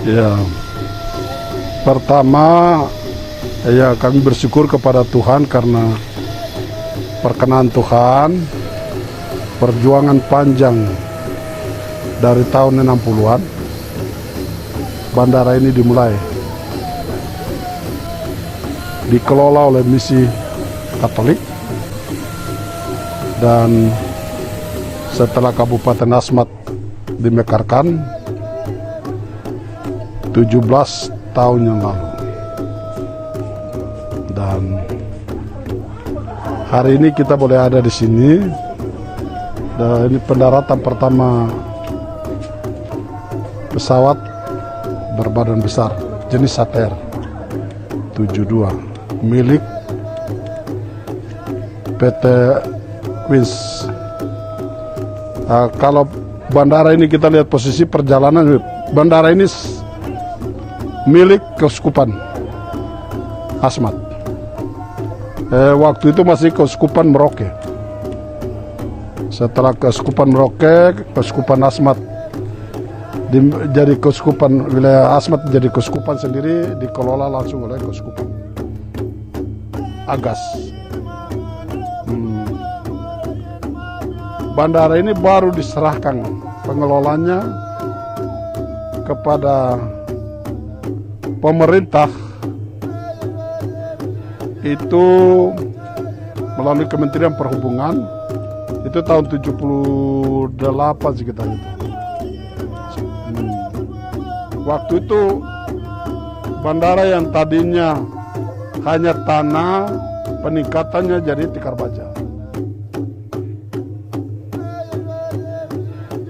Ya, pertama ya kami bersyukur kepada Tuhan karena perkenan Tuhan, perjuangan panjang dari tahun 60-an bandara ini dimulai, dikelola oleh misi Katolik, dan setelah Kabupaten Asmat dimekarkan 17 tahun yang lalu, dan hari ini kita boleh ada di sini. Dan ini pendaratan pertama pesawat berbadan besar jenis ATR 72 milik PT Wins. Kalau bandara ini kita lihat posisi perjalanan, bandara ini milik Keuskupan Asmat. Waktu itu masih Keuskupan Merauke. Setelah Keuskupan Merauke, Keuskupan Asmat jadi Keuskupan wilayah Asmat, jadi Keuskupan sendiri, dikelola langsung oleh Keuskupan Agas. Bandara ini baru diserahkan pengelolanya kepada pemerintah itu melalui Kementerian Perhubungan itu tahun 78 sekitar itu. Waktu itu bandara yang tadinya hanya tanah, peningkatannya jadi tikar baja.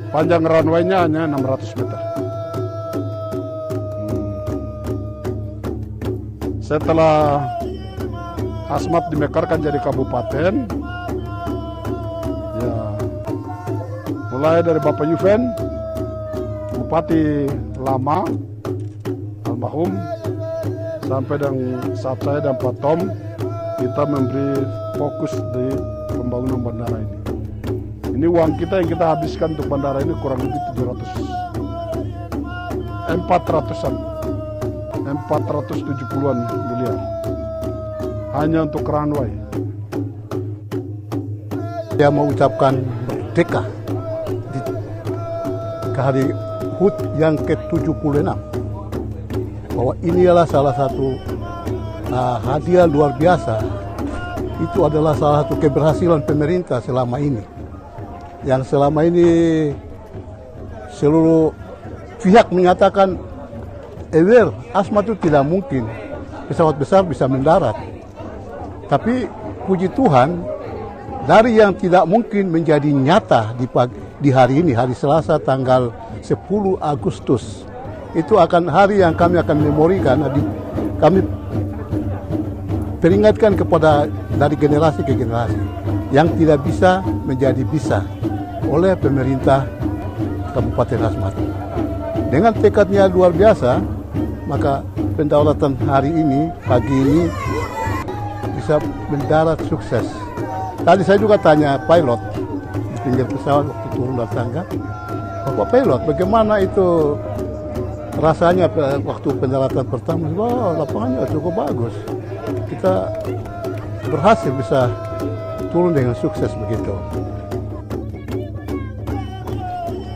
Panjang runway-nya hanya 600 meter. Setelah Asmat dimekarkan jadi kabupaten, ya mulai dari Bapak Yuven, Bupati lama almarhum, sampai dengan saat saya dan Pak Tom, kita memberi fokus di pembangunan bandara ini. Ini uang kita yang kita habiskan untuk bandara ini kurang lebih 470-an miliar hanya untuk runway. Saya mau ucapkan merdeka di hari HUT yang ke-76, bahwa ini adalah salah satu hadiah luar biasa. Itu adalah salah satu keberhasilan pemerintah selama ini, yang selama ini seluruh pihak menyatakan Asmat itu tidak mungkin pesawat besar bisa mendarat. Tapi puji Tuhan, dari yang tidak mungkin menjadi nyata di hari ini, hari Selasa tanggal 10 Agustus. Itu akan hari yang kami akan memorikan, kami peringatkan kepada dari generasi ke generasi yang tidak bisa menjadi bisa oleh pemerintah Kabupaten Asmat. Dengan tekadnya luar biasa, maka pendaratan hari ini, pagi ini, bisa mendarat sukses. Tadi saya juga tanya pilot di pinggir pesawat waktu turun dari tangga, Bapak pilot, bagaimana itu rasanya waktu pendaratan pertama? Wah, lapangannya cukup bagus. Kita berhasil bisa turun dengan sukses begitu.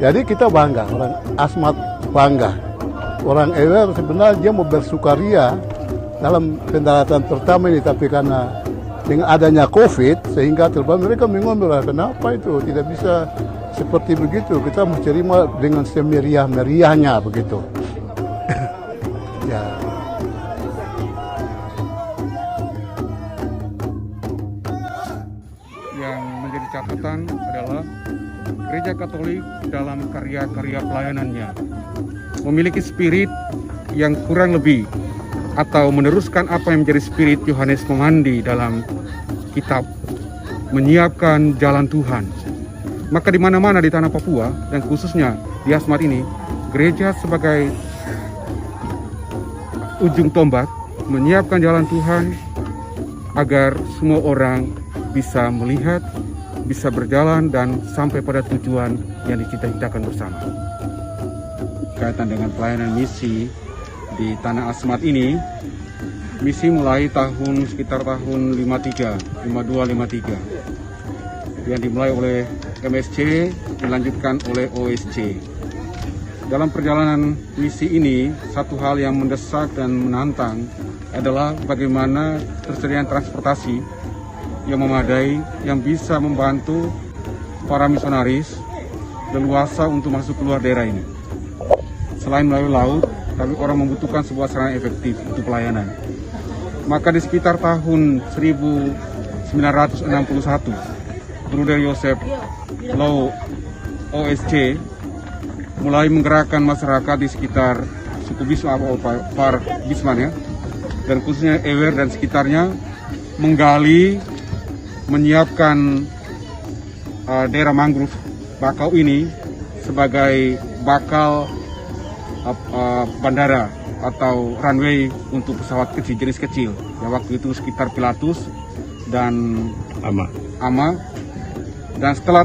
Jadi kita bangga, orang Asmat bangga. Orang EWR sebenarnya dia mau bersukaria dalam pendaratan pertama ini, tapi karena dengan adanya COVID sehingga mereka mengambil, kenapa itu tidak bisa seperti begitu, kita mesti terima dengan semeriah-meriahnya begitu. Ya. Yang menjadi catatan adalah Gereja Katolik dalam karya-karya pelayanannya memiliki spirit yang kurang lebih atau meneruskan apa yang menjadi spirit Yohanes Pemandi dalam kitab menyiapkan jalan Tuhan. Maka di mana-mana di tanah Papua dan khususnya di Asmat ini, gereja sebagai ujung tombak menyiapkan jalan Tuhan agar semua orang bisa melihat, bisa berjalan dan sampai pada tujuan yang dicita-citakan bersama. berkaitan dengan pelayanan misi di Tanah Asmat ini. Misi mulai sekitar tahun 52, 53 yang dimulai oleh MSC, dilanjutkan oleh OSC. Dalam perjalanan misi ini, satu hal yang mendesak dan menantang adalah bagaimana tersediaan transportasi yang memadai yang bisa membantu para misionaris leluasa untuk masuk keluar daerah ini. Selain melalui laut, tapi orang membutuhkan sebuah sarana efektif untuk pelayanan. Maka di sekitar tahun 1961, Bruder Joseph Lau OSC mulai menggerakkan masyarakat di sekitar suku Bisma atau Par Bisman ya, dan khususnya Ewer dan sekitarnya menggali, menyiapkan daerah mangrove bakau ini sebagai bakal bandara atau runway untuk pesawat kecil, jenis kecil. Ya, waktu itu sekitar Pilatus dan Ama. Dan setelah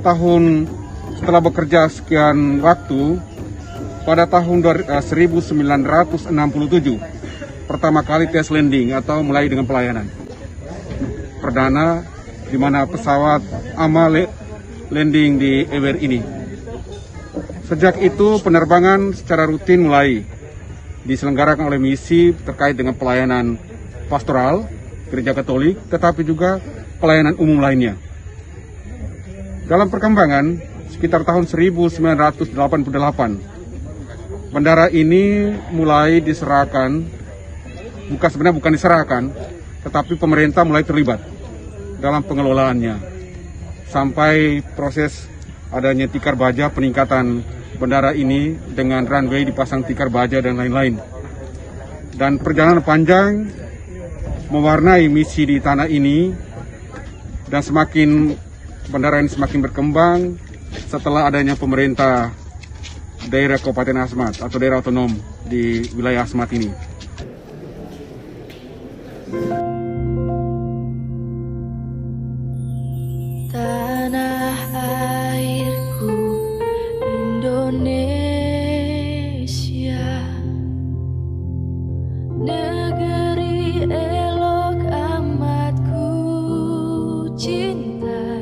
bekerja sekian waktu, pada tahun 1967 pertama kali test landing atau mulai dengan pelayanan perdana, di mana pesawat Ama landing di Ewer ini. Sejak itu penerbangan secara rutin mulai diselenggarakan oleh misi terkait dengan pelayanan pastoral Gereja Katolik, tetapi juga pelayanan umum lainnya. Dalam perkembangan, sekitar tahun 1988, bandara ini mulai diserahkan, bukan diserahkan, tetapi pemerintah mulai terlibat dalam pengelolaannya. Sampai proses adanya tikar baja, peningkatan bandara ini dengan runway dipasang tikar baja dan lain-lain. Dan perjalanan panjang mewarnai misi di tanah ini, dan bandara ini semakin berkembang setelah adanya pemerintah daerah Kabupaten Asmat atau daerah otonom di wilayah Asmat ini. Tanah airku Indonesia, negeri elok amat ku cinta.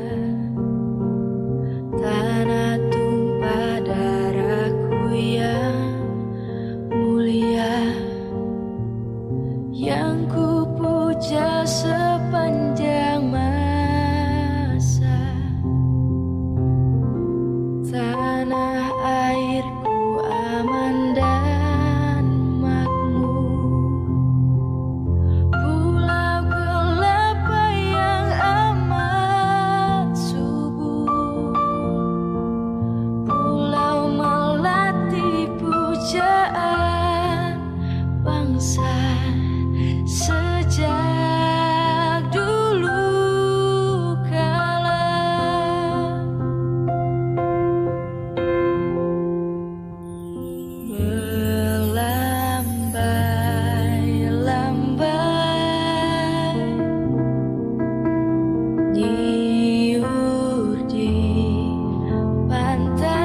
Tanah tumpah darahku yang mulia, yang ku puja sepanjang masa. Tanah airku aman dan makmur, pulau kelapa yang amat subur, pulau melati pujaan bangsa sejak dulu kala. Melambai-lambai nyiur di pantai